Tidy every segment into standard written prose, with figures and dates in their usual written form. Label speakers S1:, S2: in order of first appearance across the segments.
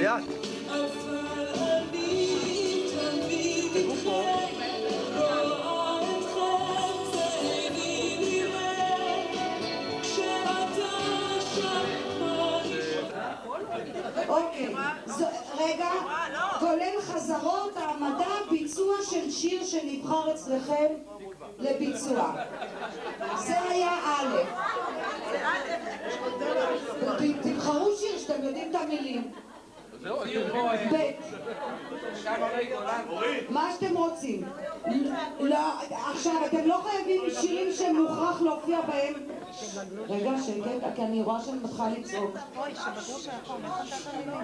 S1: ליאת.
S2: אוקיי, רגע, כולל חזרות, העמדה, ביצוע של שיר שנבחר אצלכם לביצוע. זה היה א'. תבחרו שיר שאתם יודעים את המילים. ב'. מה שאתם רוצים. עכשיו, אתם לא חייבים שירים שמוכרח להופיע בהם. רגע, שקט, כי אני רואה שאני מתחילה לצעוק.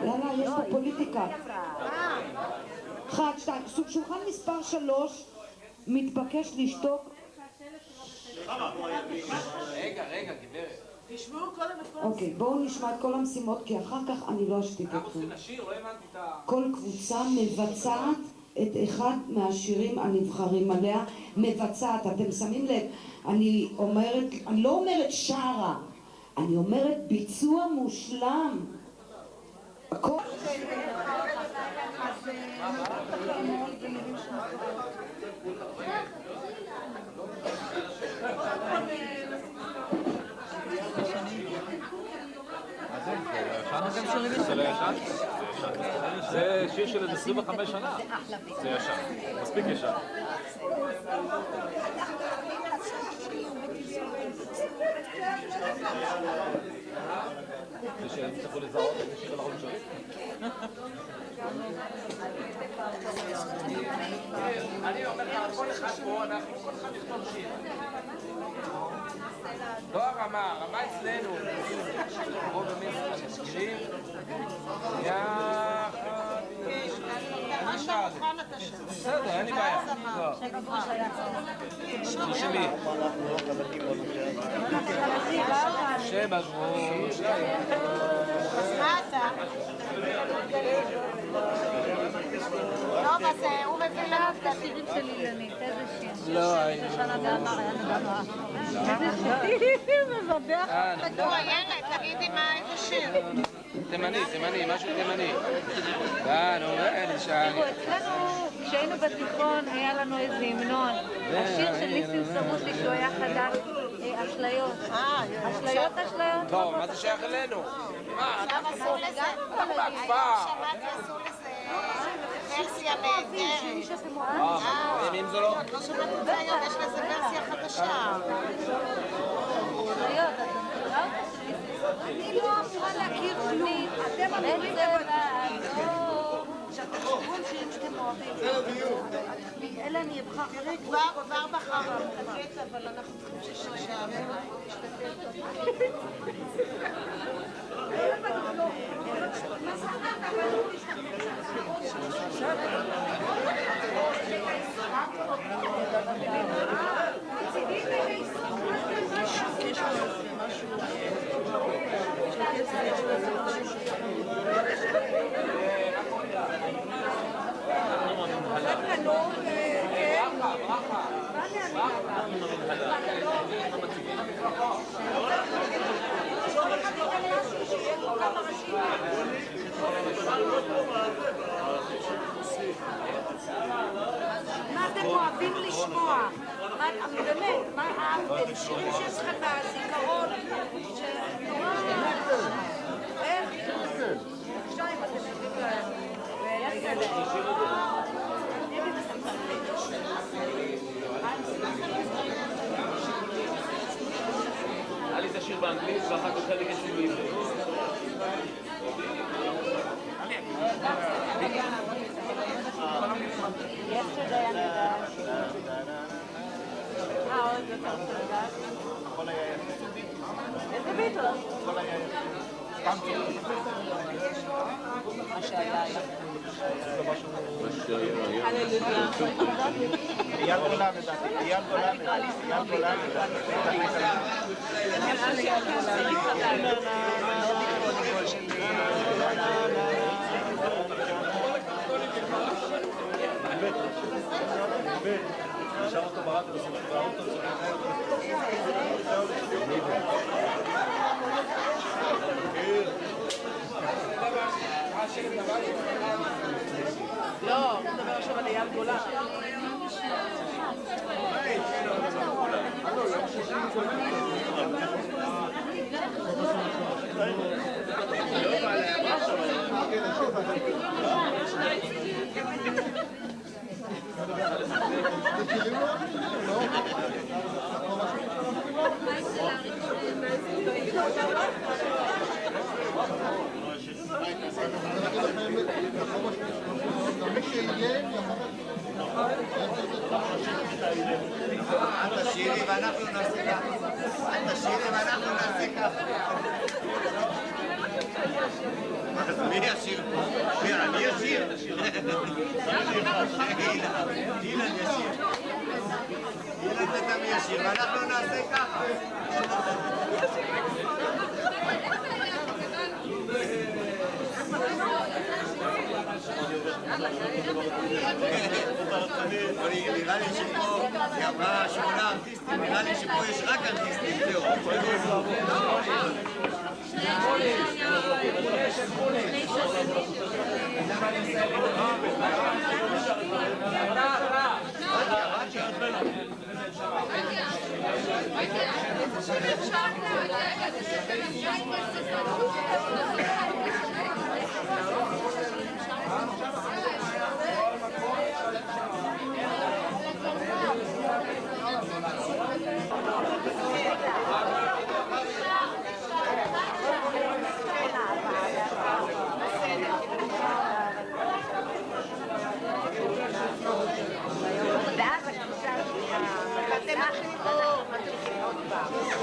S2: יאללה, יש פה פוליטיקה. 1, 2, שולחן מספר 3 מתבקש לשתוק.
S3: רגע, גברת.
S4: תשמעו כל המקום.
S2: אוקיי, בואו נשמע את כל המשימות, כי אחר כך אני לא אשתיק אתכם.
S3: אנחנו עושים לשיר, לא הבנתי את ה...
S2: כל קבוצה מבצעת את אחד מהשירים הנבחרים עליה. מבצעת, אתם שמים לב, אני לא אומרת שרה, אני אומרת ביצוע מושלם. הכל...
S5: זה שיר של 25 שנה. זה ישן, מספיק ישן. זה שהם צריכו לזהות את השיר אנחנו שרים?
S3: אני אומר לך, כל אחד פה, כל אחד לכתוב שיר. לא הרמה אצלנו. בואו באמת מזכירים. יחד. אני שאל. בסדר, אין לי בעיה. לא. שלי. שם עברו.
S4: מה אתה? טוב, אז הוא מביא לנו את השירים של אילנית, איזה שיר?
S3: לא,
S4: שנה בעבר היה נגענו. איזה שיר? מבדח. לא, ילד, תגידי מה, איזה שיר?
S3: תימני, משהו תימני. נו, אין שערי.
S6: אצלנו, כשהיינו בתיכון, היה לנו איזה המנון. השיר של ניסים סרוסי, שהוא היה חדש, אשליות. אשליות.
S3: טוב, מה זה שייך אלינו?
S4: עכשיו עשו לזה, שמעתי עשו לזה ורסיה נהדרת.
S3: אם זה לא...
S4: לא שמעתי את זה היום, יש לזה ורסיה חדשה.
S6: אשליות, אתה מכירה אותה של ניסים סרוסי?
S2: אני לא אמורה להכיר כלום. אתם אמורים שאתם תחשבו על שירים שאתם אוהבים. אלא אני אבחר.
S4: תראי, כבר בחרנו את הקטע, אבל אנחנו צריכים ששעה
S2: מה אתם אוהבים לשמוע? באמת, מה אהבתם? שירים שיש לכם בזיכרון? איך? שתיים, אתם יודעים להם.
S5: היה לי את השיר באנגלית ואחר כך חלק יש לי בעברית.
S6: Yesterday אני יודעת. עוד יותר רוצה לדעת? איזה ביטלס? מה שהיה היה. הללויה.
S1: אייל גולן לדעתי, אייל גולן
S5: נשאר אותו ברדיו, עושים אותו באוטו.
S3: השלט הבא אייל גולן.
S1: את תשאירי ואנחנו נעשה ככה. את תשאירי ואנחנו נעשה ככה. אז מי ישיר פה? אני ישיר? אילן ישיר. אילן אתה מי ישיר ואנחנו נעשה ככה. נראה לי שפה, היא אמרה 8 ארטיסטים, נראה לי שפה יש רק ארטיסטים, זהו.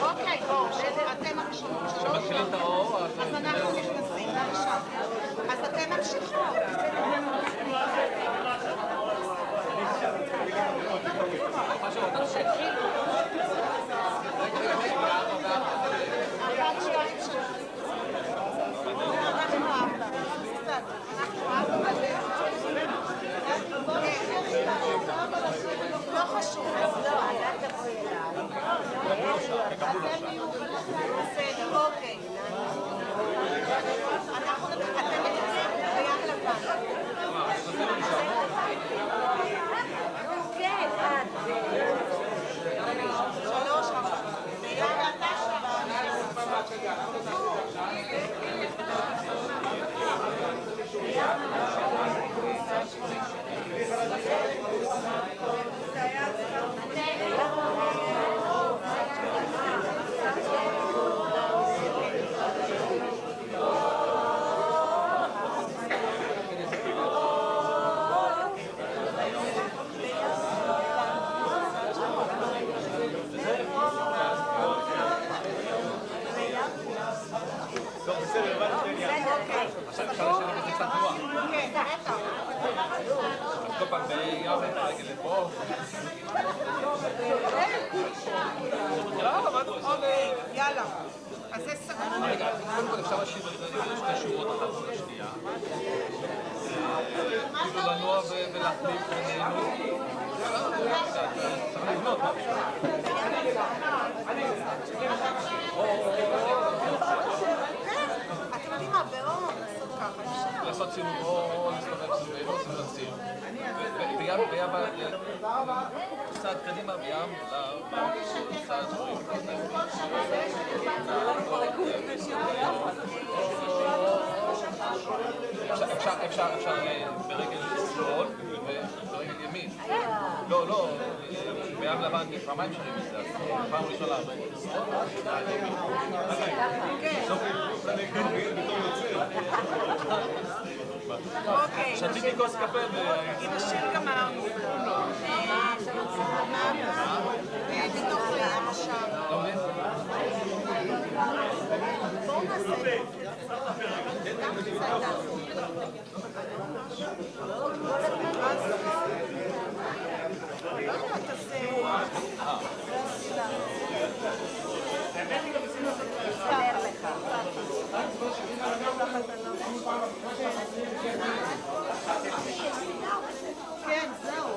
S4: אוקיי, אתם
S3: כשמתחילים את האור,
S4: אז אנחנו נכנסים עכשיו. אז אתם ממשיכות. לא חשוב. אתם יהיו בסדר, אוקיי. אתם מדברים ביד לבן. שלוש, ביד
S3: כל פעם ביום את הרגל לפה.
S4: יאללה. אז זה סגור.
S3: רגע, קודם כל אפשר להשאיר שתי שורות אחת של השנייה. כאילו לנוע ולהחליף בינינו. צריך לבנות משהו.
S4: אתם יודעים מה? באור לעשות ככה.
S3: לעשות סיבוב או להסתובב סביב, או לעשות סיבוב. וים צעד קדימה, וים צעד אפשר ברגל שמאל וברגל ימין. לא, בים לבן פעמיים שרים את זה, פעם ראשונה.
S4: אוקיי.
S3: שתיתי כוס קפה
S4: עם השיר גמרנו. בתוך המשל.
S3: לא מבין?
S4: בואו נעשה. כן, זהו.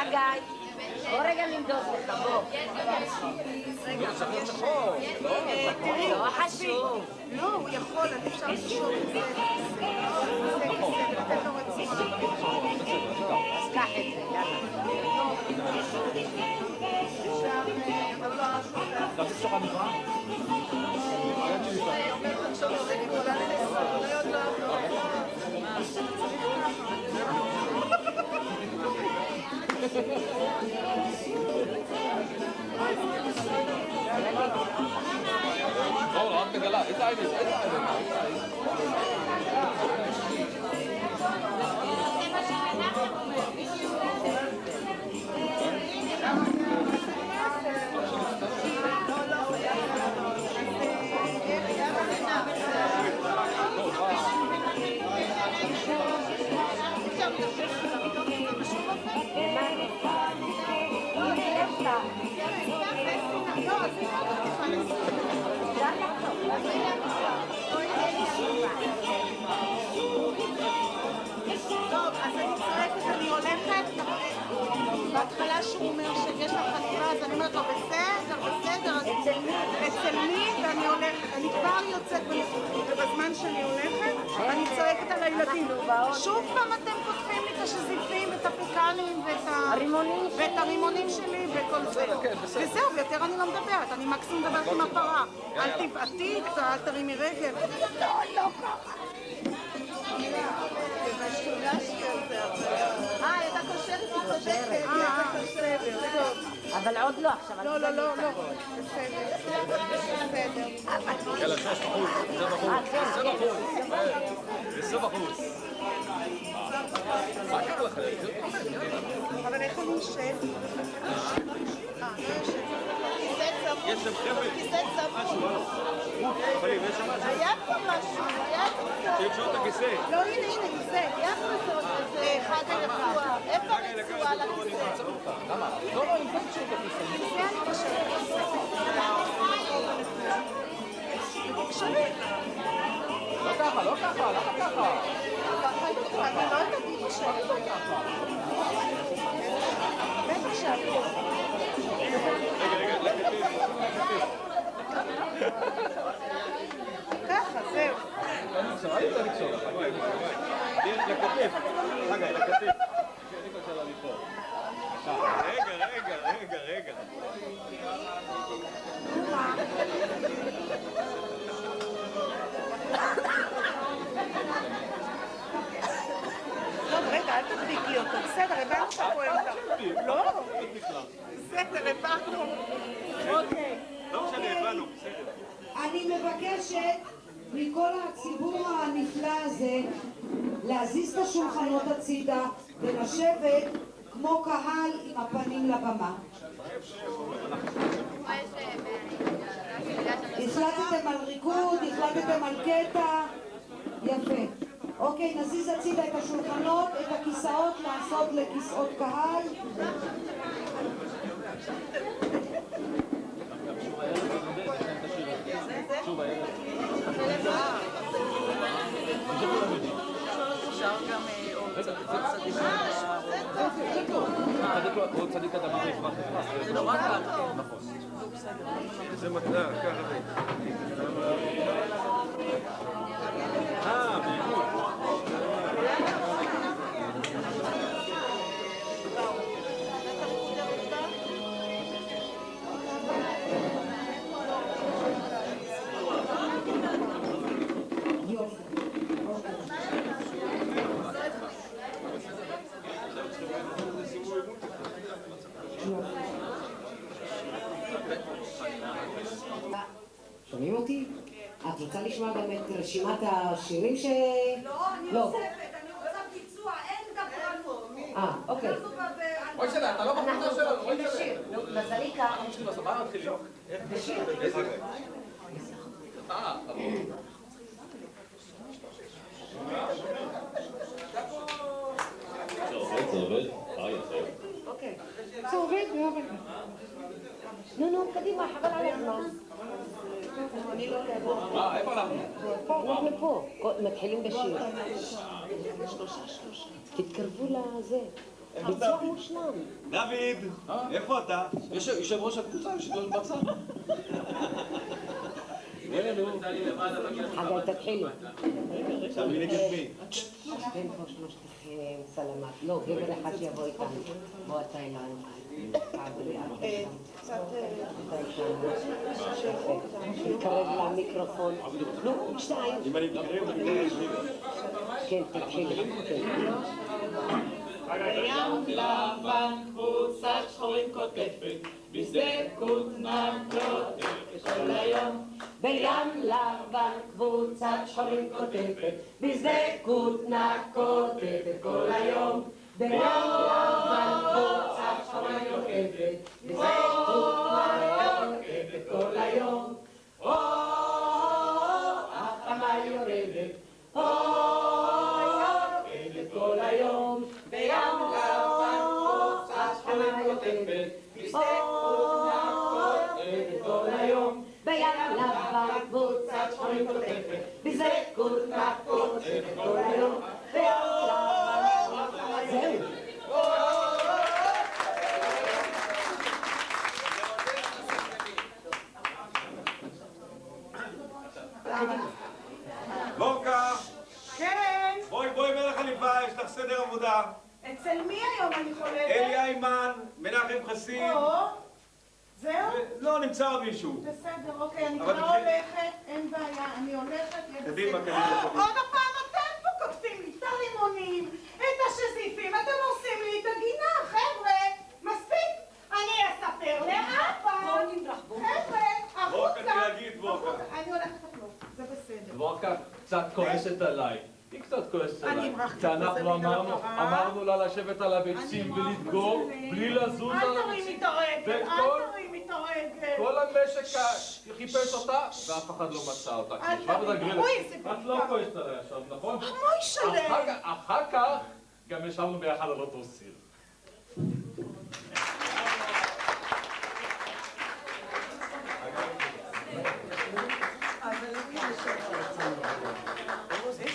S6: אגי, בוא רגע נמדוד לך, בוא. לא חשוב.
S4: לא, הוא יכול, אז אפשר לשאול את זה.
S6: אז קח את זה,
S3: לא, רק מגלה, איזה עין, איזה עין.
S4: טוב, אז אני צועקת, אני הולכת, בהתחלה שהוא אומר שיש לך חליפה, אז אני אומרת לו בסדר, אצל מי? ואני הולכת, אני כבר יוצאת ובזמן שאני הולכת, אני צועקת על הילדים. שוב פעם אתם כותבים לי את השזיפים ואת הפיקנים ואת הרימונים שלי וכל זה. וזהו, ויותר אני לא מדברת, אני מקסימום מדברת עם הפרה. אל תבעטי, אל תרימי רגל. לא ככה. אתה קושרת, היא צודקת,
S6: אבל עוד לא, עכשיו.
S4: לא, בסדר.
S3: יאללה, 6%, זה בחוץ. מה קרה לך?
S4: אבל איך אני יושב?
S1: יש שם חבל?
S4: כיסא צבוע.
S1: חברים, יש שם משהו?
S4: היה פה משהו, היה פה.
S1: תקשור את הכיסא.
S4: לא, הנה, זה. היה פה איזה אחד הרצועה. איפה הרצועה לכיסא?
S3: למה? לא, אני חושב שהוא בכיסא.
S4: זה אני קושרת. קושרת.
S3: לא ככה, למה ככה?
S4: אני לא יודעת אם קושרת. בטח שעבור. ככה, זהו.
S1: לכתף. חגי, לכתף. רגע.
S4: טוב, רגע, אל תדביק לי אותו. בסדר, הבנו את הפואנטה. לא. בסדר, הבנו. אוקיי.
S1: לא משנה, הבנו, בסדר.
S2: אני מבקשת מכל הציבור הנפלא הזה להזיז את השולחנות הצידה ולשבת כמו קהל עם הפנים לבמה. החלטתם על ריקוד, החלטתם על קטע, יפה. אוקיי, נזיז הצידה את השולחנות, את הכיסאות, לעשות לכיסאות קהל.
S3: צדיק אדמה נפרח.
S5: זה נורא קל.
S1: זה מתנה, ככה זה. בייחוד.
S2: שומעים אותי? את רוצה לשמוע גם את רשימת השירים ש...
S7: לא, אני נוספת, אני רוצה ביצוע, אין גברנות.
S2: אוקיי.
S3: רואי שלה, אתה לא בקבוצה שלנו, רואי שלה.
S2: בשיר. מזליקה.
S3: מה מתחילים?
S2: בשיר.
S5: זה עובד?
S2: אוקיי. זה עובד, זה עובד. נו, קדימה, חבל על הזמן. אני לא יודע.
S3: איפה אנחנו?
S2: אנחנו פה. מתחילים בשיר. תתקרבו לזה. ביצוע מושלם.
S1: דוד, איפה אתה?
S3: יושב ראש הקבוצה, יושב בצד.
S2: חגי, תתחילו.
S1: עכשיו מי נגד מי?
S2: אתם פה שלושתכם, סלמת. לא, גבר אחד שיבוא איתנו. בוא אתה אלינו.
S4: קצת...
S2: תתקרב למיקרופון. נו, שתיים.
S1: אם אני מתקרב, אני מתקרב.
S2: כן, תתחילי.
S8: בים לבן קבוצת שחורים כותפת, בשדה כותנה כותפת כל היום.
S2: בים לבן קבוצת שחורים כותפת, בשדה כותנה כותפת כל היום. בים לבן קבוצת שחורים כותפת, בשדה כותנה כותפת כל היום. החמה יורדת, יורדת כל היום. בים לבן קבוצת שחורים כותפת, בשדה כותנה כותפת כל היום. בים לבן קבוצת שחורים כותפת, בשדה כותנה כותפת כל היום. בים לבן... זהו.
S1: וורקה,
S4: כן,
S1: בואי מלך חליפה, יש לך סדר עבודה.
S4: אצל מי היום אני חולדת?
S1: אלי איימן, מנחם חסיד.
S4: זהו?
S1: לא, נמצא עוד מישהו.
S4: בסדר, אוקיי, אני
S1: אבל
S4: כבר
S1: תתחיל.
S4: הולכת, אין בעיה, אני הולכת.
S1: קדימה.
S4: עוד הפעם אתם פה קוטפים לי את הרימונים, את השזיפים, אתם עושים לי את הגינה, חבר'ה, מספיק. אני אספר לאבא. חבר'ה,
S1: וורקה,
S4: החוצה.
S1: תירגעי, וורקה.
S4: אני הולכת לחלוק, זה בסדר.
S5: וורקה קצת כועסת עליי. היא קצת כועסת
S4: אני
S5: עליי.
S4: הברחתי
S5: כי אנחנו
S4: את זה בגלל
S5: אמרנו לה לשבת על הביצים ולדגור בלי לזוז על
S4: אל תרימי את הרגל, אל תרימי את הרגל.
S3: כל המשק חיפש אותה, ואף אחד לא מצא אותה. כי ישבה בדגרילת.
S4: אוי, איזה
S5: את לא כועסת עליי עכשיו, נכון?
S4: מוי שלם.
S5: אחר כך גם ישבנו ביחד על אותו סיר.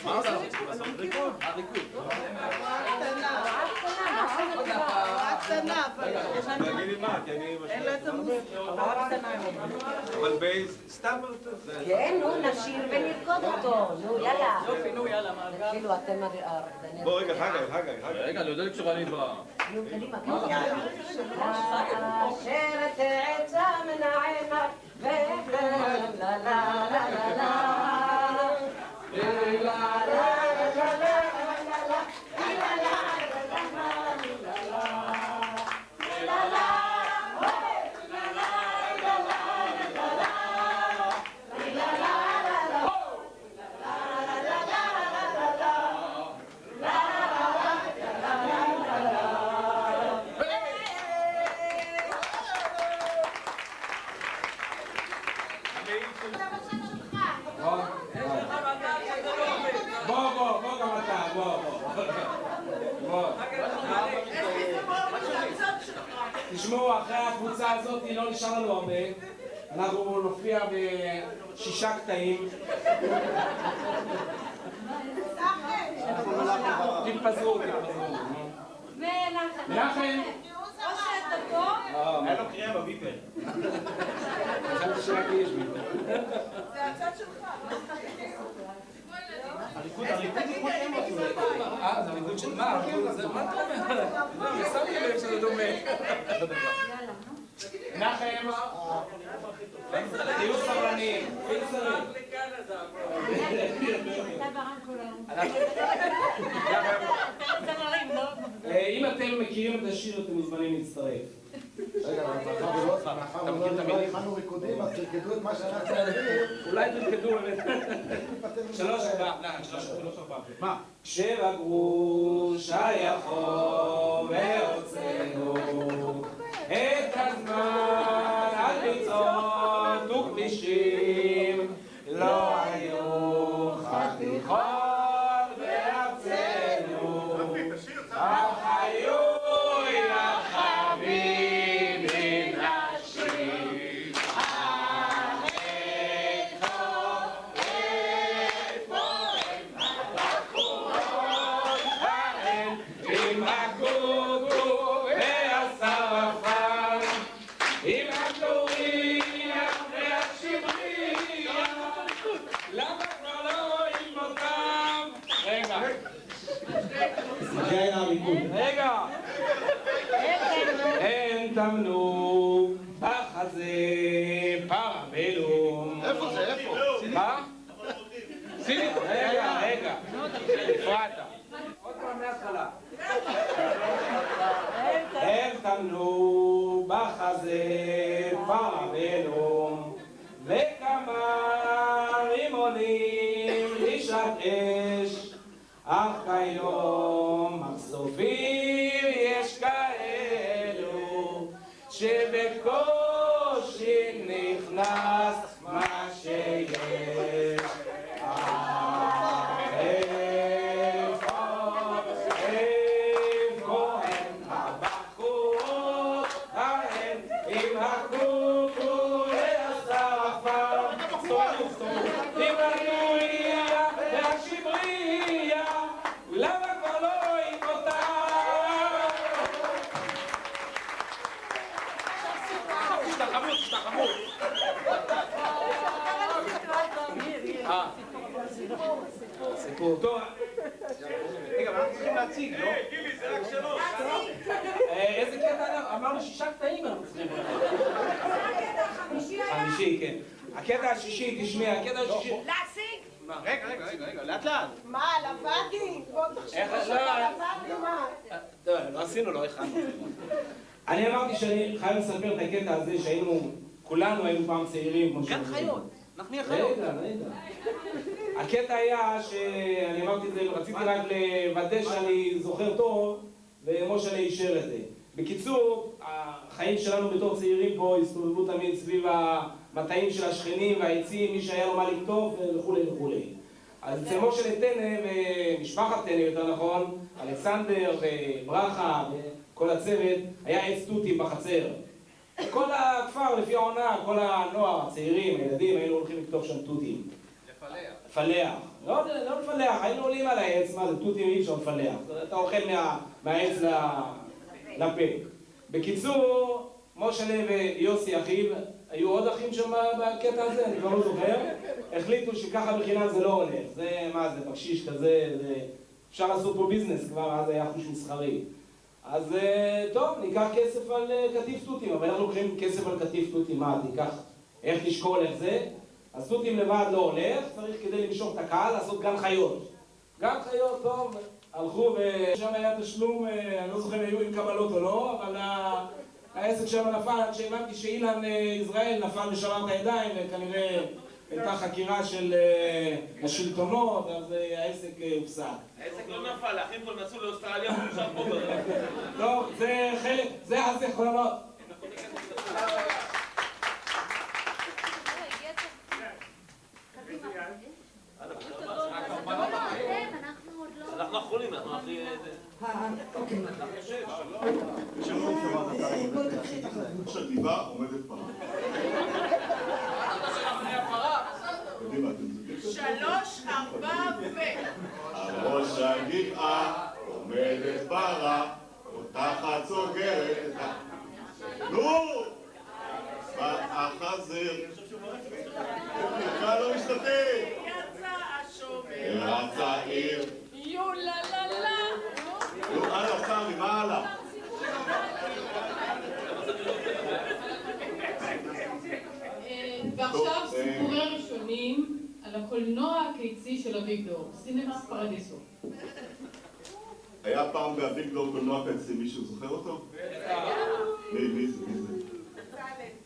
S3: מה אתה רוצה? ריקוד.
S4: קטנה, אבל
S1: תגידי מה, תגידי מה.
S4: אין לה את המוזיקה.
S1: אבל סתם...
S2: כן, נו, נשיר ונרקוד אותו. נו, יאללה.
S8: יופי, נו יאללה, מעגל.
S2: כאילו, אתם הרקדנים.
S1: בוא רגע, חגי.
S3: רגע, אני יודע לקשור אני בא.
S2: נו, קדימה, קדימה. אשר תעצה מן העיניו, וחלם לה לה לה לה לה.
S9: בוא גם אתה, בוא. תשמעו, אחרי הקבוצה הזאת לא נשאר לנו הרבה. אנחנו נופיע ב6 קטעים. תתפזרו. מנחם!
S1: היה לו קריאה בביפר.
S9: חשבתי שרק לי יש ביפר.
S4: זה הצד שלך.
S3: הריקוד זה הריקוד של מה? זה מה אתה אומר? אני שמתי לב שזה דומה.
S9: מנחם! תהיו סבלניים. אם אתם מכירים את השיר, אתם מוזמנים להצטרף.
S10: רגע, מאחר ולא הכנו ריקודים, אז תרקדו את מה שאנחנו יודעים.
S9: אולי תרקדו באמת. 3, 4, מה? 7 גרוש היכול והוצאנו את הזמן על ביצות וכבישים, לא היו חתיכות בארצנו, אך היו יא חביבי נשים. עם הקוקו והשרפן, עם הקוריה והשבריה, למה כבר לא רואים אותם? רגע.
S10: זה היה הריקוד.
S9: רגע. הם טמנו בחזה פרבלום.
S10: איפה זה? איפה?
S9: מה? סיני, רגע. הפרעת. עוד פעם מההתחלה. הם טמנו בחזה פרבלום, וכמה רימונים לשעת אש, אך כיום מחשופים יש כאלו שבקושי נכנס מה שיש. איפה הם הבחורות ההן עם הקוקו והשרפן, עם הקוריה והשבריה, למה כבר לא רואים אותם? תשתחוו. סיפור טוב. רגע, אבל אנחנו צריכים להציג, לא?
S1: גילי, זה רק 3.
S9: איזה קטע? אמרנו 6 קטעים אנחנו צריכים. חמישי, כן. הקטע השישי, תשמע, הקטע השישי.
S7: להשיג?
S9: רגע, לאט.
S4: מה, לבדי? בוא תחשב
S9: איך
S4: שאתה לבדי, מה?
S9: לא עשינו, לא הכנו. אני אמרתי שאני חייב לספר את הקטע הזה שהיינו, כולנו היינו פעם צעירים.
S3: גן חיות, אנחנו נהיה חיות.
S9: רגע. הקטע היה שאני אמרתי את זה, רציתי רק לוודא שאני זוכר טוב, ומשה אישר את זה. בקיצור, החיים שלנו בתור צעירים פה הסתובבו תמיד סביב המטעים של השכנים והעצים, מי שהיה לו מה לקטוף וכולי. אז אצל משה טנא ומשפחת טנא יותר נכון, אלכסנדר וברכה וכל הצוות, היה עץ תותים בחצר. כל הכפר לפי העונה, כל הנוער, הצעירים, הילדים, היינו הולכים לקטוף שם תותים. לפלח. לא לפלח, היינו עולים על העץ, מה זה תותים אי אפשר לפלח. אתה אוכל מהעץ לפה. בקיצור, משה ויוסי אחיו, היו עוד אחים שם בקטע הזה, אני כבר לא זוכר, החליטו שככה בחינם זה לא הולך. זה מה זה, בקשיש כזה, אפשר לעשות פה ביזנס כבר, אז היה חוש מסחרי. אז טוב, ניקח כסף על קטיף תותים, אבל אנחנו לוקחים כסף על קטיף תותים, מה, תיקח, איך תשקול, איך זה? אז תותים לבד לא הולך, צריך כדי למשוך את הקהל לעשות גן חיות. גן חיות, טוב, הלכו ושם היה תשלום, אני לא זוכר אם היו עם קבלות או לא, אבל העסק שם נפל, עד שהבנתי שאילן ישראל נפל ושבר את הידיים, וכנראה הייתה חקירה של השלטונות, אז העסק הופסק.
S3: העסק לא נפל, האחים פה נסעו לאוסטרליה ונשאר פה.
S9: טוב, זה חלק, זה הזיכרונות.
S3: אנחנו אחרונים, אנחנו הכי...
S2: אוקיי.
S11: שדיבה עומדת פרה. קדימה, אתם זוכרים?
S4: 3, 4 ו...
S11: על ראש הגבעה עומדת פרה, פותחת סוגרת את ה... נו! החזיר. בכלל לא משתתף.
S4: יצא השומר.
S11: יצא עיר.
S4: יולללה.
S11: נו, הלאה, סמי, מה הלאה?
S12: ועכשיו סיפורי ראשונים על הקולנוע הקיצי של אביגדור, סינמס פרדיסו.
S11: היה פעם באביגדור קולנוע קיצי, מישהו זוכר אותו? מי זה?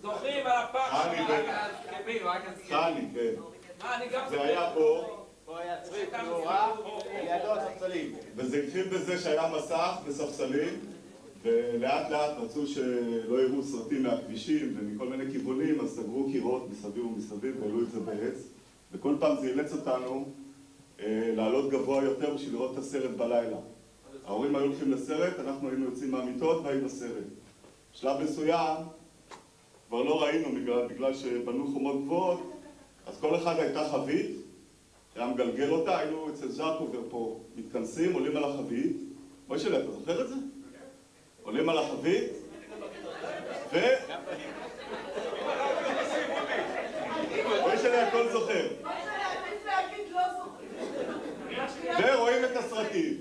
S9: זוכרים על הפח
S11: חני, חני, כן. זה היה פה.
S10: פה היה צריף תאורה, לידו הספסלים.
S11: וזה התחיל בזה שהיה מסך וספסלים, ולאט לאט רצו שלא יראו סרטים מהכבישים ומכל מיני כיוונים, אז סגרו קירות מסביב ומסביב והעלו את זה בעץ. וכל פעם זה אילץ אותנו לעלות גבוה יותר בשביל לראות את הסרט בלילה. ההורים היו הולכים לסרט, אנחנו היינו יוצאים מהמיטות והיינו בסרט. בשלב מסוים כבר לא ראינו בגלל שבנו חומות גבוהות, אז כל אחד הייתה חבית, היה מגלגל אותה, היינו אצל ז'קובר פה מתכנסים, עולים על החבית. בואי שלי, אתה זוכר את זה? עולים על החבית, בואי שלי, הכל זוכר. ורואים את הסרטים.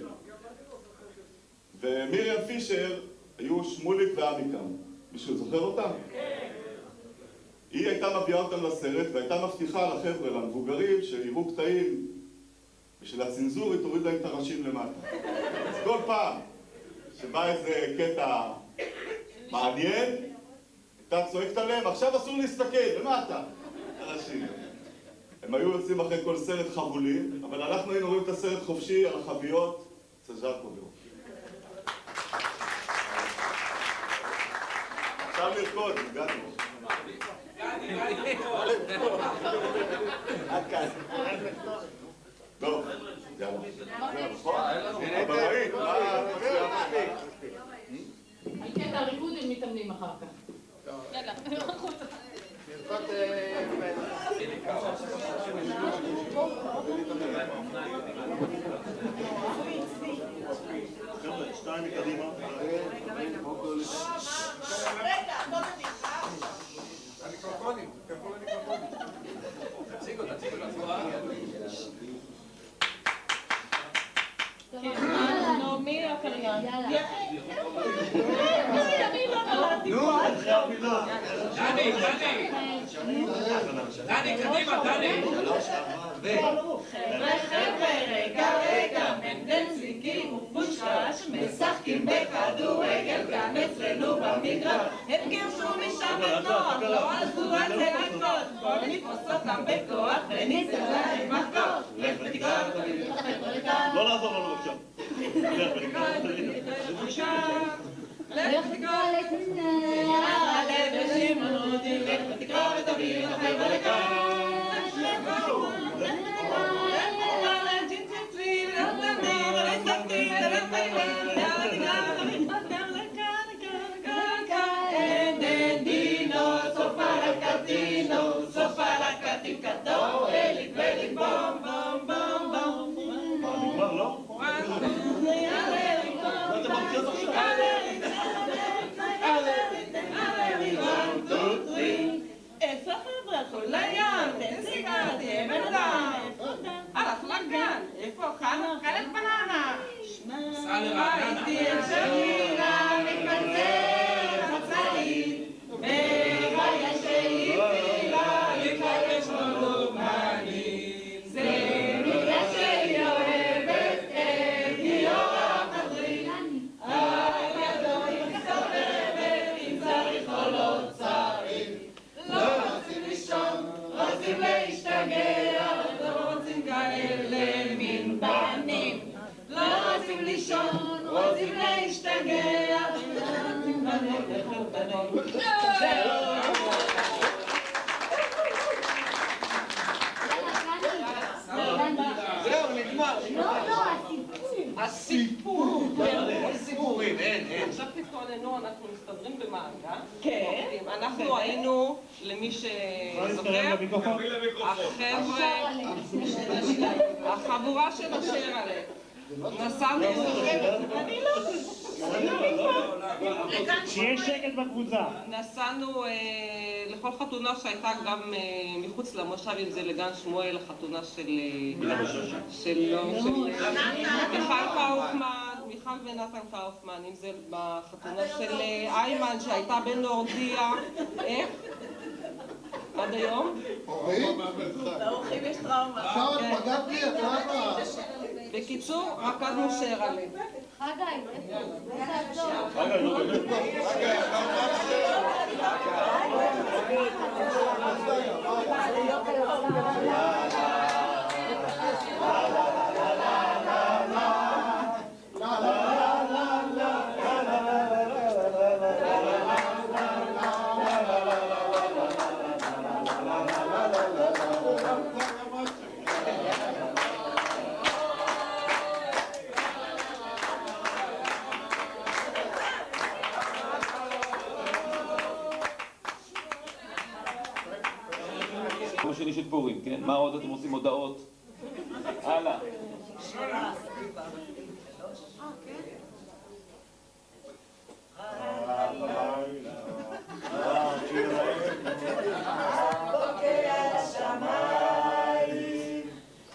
S11: ומיריאם פישר היו שמוליק ועמיקם. מישהו זוכר אותם? היא הייתה מביאה אותם לסרט והייתה מבטיחה לחבר'ה, למבוגרים, שיראו קטעים בשביל הצנזור, היא תוריד להם את הראשים למטה. אז כל פעם שבא איזה קטע מעניין, הייתה צועקת עליהם, עכשיו אסור להסתכל, למטה. הראשים. הם היו יוצאים אחרי כל סרט חבולים, אבל אנחנו היינו רואים את הסרט חופשי על החביות אצל ז'קובר. עכשיו לרקוד, הגענו.
S10: עד כאן.
S11: טוב, יאללה.
S12: על קטע הריקוד הם מתאמנים אחר כך. יאללה, החוצה.
S11: שתיים מקדימה.
S3: המיקרופונים, תקפו למיקרופונים. תציגו לצורה.
S4: נעמי הקריין.
S3: דני, קדימה, דני.
S8: חבר'ה, רגע, מנדל זיקים ופושקש, משחקים בכדורגל גם אצלנו במגרש. הם גירשו משם את נוח, לא עשו על זה הכל. בוא נתפוס אותם בכוח וניתן להם מכות. לך ותקרא,
S11: לא לעזור לנו בבקשה.
S8: לך תקרא לב ושימודי, לך ותקרא ותביא לחבר'ה לכאן. איפה חנה? חלק בננה! ראיתי את שמירה מתפזר חצאית והיה שהיא פילה לקרש מלומנית זה בגלל שהיא אוהבת את גיור המדריד על ידו היא מסתובבת אם צריך או לא צריך לא רוצים לישון, רוצים להשתגע לא רוצים כאלה מין בנים לא רוצים לישון, רוצים להשתגע
S1: זהו, נגמר.
S8: הסיפור
S1: סיפורים, אין.
S8: עכשיו תתכוננו, אנחנו מסתדרים במעגל. כן. אנחנו היינו, למי שזוכר, החבורה של השרלה. נסענו... אני לא...
S13: שיהיה שקט בקבוצה.
S8: נסענו לכל חתונה שהייתה גם מחוץ למושב, אם זה לגן שמואל, החתונה של מיכל ונתן קאופמן, אם זה בחתונה של איימן שהייתה בנורדיה, איך? עד היום?
S10: לאורחים יש טראומה. עכשיו את פגעת לי, את למה?
S4: בקיצור, רקדנו שיר עליהם.
S6: חגי, איפה?
S5: חגי, לא באמת.
S3: יום שני של פורים, כן? מה עוד אתם עושים? הודעות? הלאה.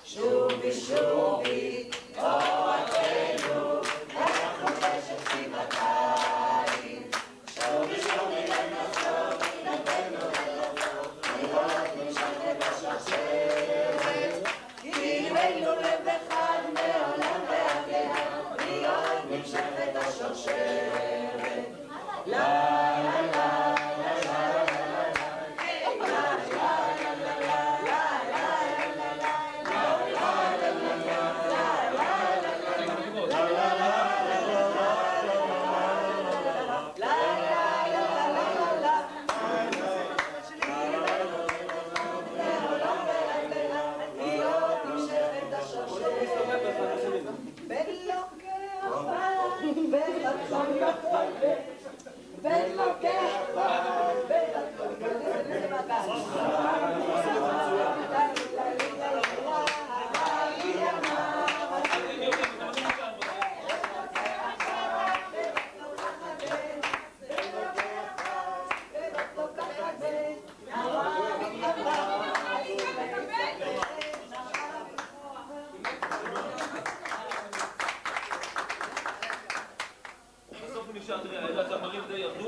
S8: שובי שובי אורתנו, אנחנו בשת שבעתיים. שובי שובי לנסות, נתנו לנסות, לראות נמשך את השרשרת. כי בינינו לב אחד מעולם ועד לאט, לראות נמשך את השרשרת. לה לה לה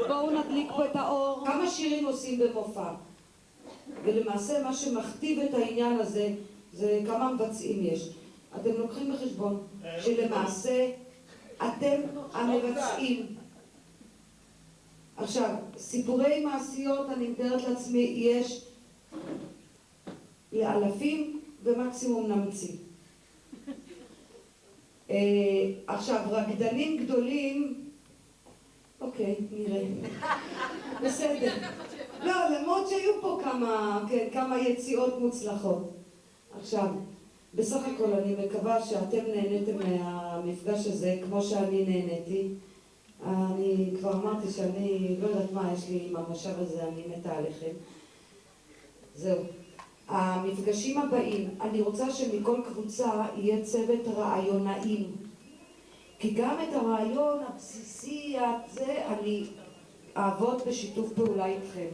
S2: בואו נדליק פה את האור. כמה שירים עושים במופע? ולמעשה מה שמכתיב את העניין הזה זה כמה מבצעים יש. אתם לוקחים בחשבון שלמעשה אתם המבצעים. עכשיו, סיפורי מעשיות, אני מתארת לעצמי, יש לאלפים ומקסימום נמציא. עכשיו, רקדנים גדולים, אוקיי, נראה. בסדר. לא, למרות שהיו פה כמה יציאות מוצלחות. עכשיו, בסך הכל אני מקווה שאתם נהניתם מהמפגש הזה כמו שאני נהניתי. אני כבר אמרתי שאני לא יודעת מה יש לי עם המשב הזה, אני מתה עליכם. זהו. המפגשים הבאים, אני רוצה שמכל קבוצה יהיה צוות רעיונאים. כי גם את הרעיון הבסיסי הזה אני אעבוד בשיתוף פעולה איתכם.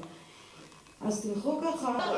S2: אז תלכו ככה.